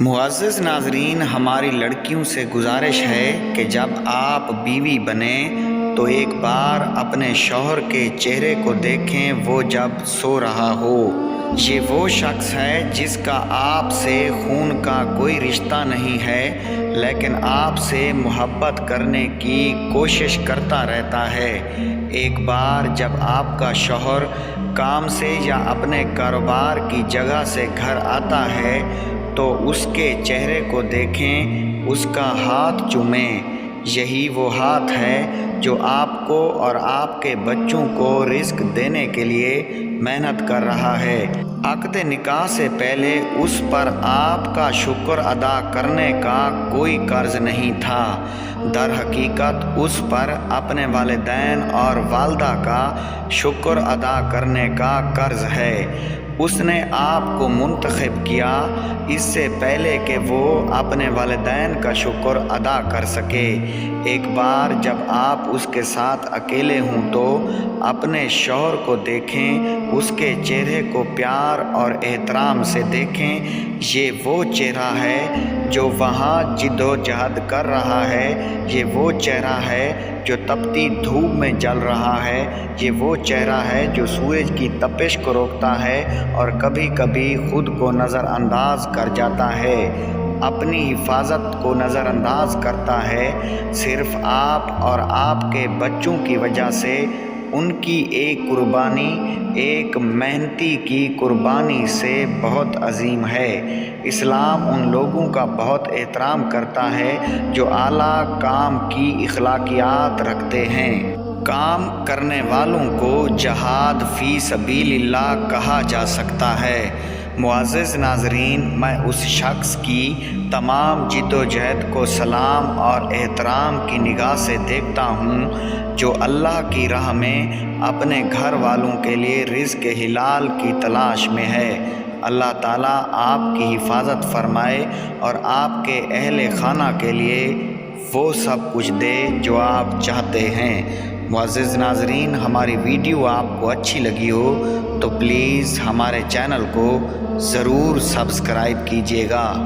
معزز ناظرین، ہماری لڑکیوں سے گزارش ہے کہ جب آپ بیوی بنیں تو ایک بار اپنے شوہر کے چہرے کو دیکھیں، وہ جب سو رہا ہو۔ یہ وہ شخص ہے جس کا آپ سے خون کا کوئی رشتہ نہیں ہے، لیکن آپ سے محبت کرنے کی کوشش کرتا رہتا ہے۔ ایک بار جب آپ کا شوہر کام سے یا اپنے کاروبار کی جگہ سے گھر آتا ہے تو اس کے چہرے کو دیکھیں، اس کا ہاتھ چومیں۔ یہی وہ ہاتھ ہے جو آپ کو اور آپ کے بچوں کو رزق دینے کے لیے محنت کر رہا ہے۔ عقد نکاح سے پہلے اس پر آپ کا شکر ادا کرنے کا کوئی قرض نہیں تھا، در حقیقت اس پر اپنے والدین اور والدہ کا شکر ادا کرنے کا قرض ہے۔ اس نے آپ کو منتخب کیا اس سے پہلے کہ وہ اپنے والدین کا شکر ادا کر سکے۔ ایک بار جب آپ اس کے ساتھ اکیلے ہوں تو اپنے شوہر کو دیکھیں، اس کے چہرے کو پیار اور احترام سے دیکھیں۔ یہ وہ چہرہ ہے جو وہاں جد و جہد کر رہا ہے، یہ وہ چہرہ ہے جو تپتی دھوپ میں جل رہا ہے، یہ وہ چہرہ ہے جو سورج کی تپش کو روکتا ہے اور کبھی کبھی خود کو نظر انداز کر جاتا ہے، اپنی حفاظت کو نظر انداز کرتا ہے۔ صرف آپ اور آپ کے بچوں کی وجہ سے ان کی ایک قربانی، ایک محنتی کی قربانی سے بہت عظیم ہے۔ اسلام ان لوگوں کا بہت احترام کرتا ہے جو اعلیٰ کام کی اخلاقیات رکھتے ہیں۔ کام کرنے والوں کو جہاد فی سبیل اللہ کہا جا سکتا ہے۔ معزز ناظرین، میں اس شخص کی تمام جد و جہد کو سلام اور احترام کی نگاہ سے دیکھتا ہوں جو اللہ کی راہ میں اپنے گھر والوں کے لیے رزق حلال کی تلاش میں ہے۔ اللہ تعالیٰ آپ کی حفاظت فرمائے اور آپ کے اہل خانہ کے لیے وہ سب کچھ دے جو آپ چاہتے ہیں۔ معزز ناظرین، ہماری ویڈیو آپ کو اچھی لگی ہو تو پلیز ہمارے چینل کو ضرور سبسکرائب کیجیے گا۔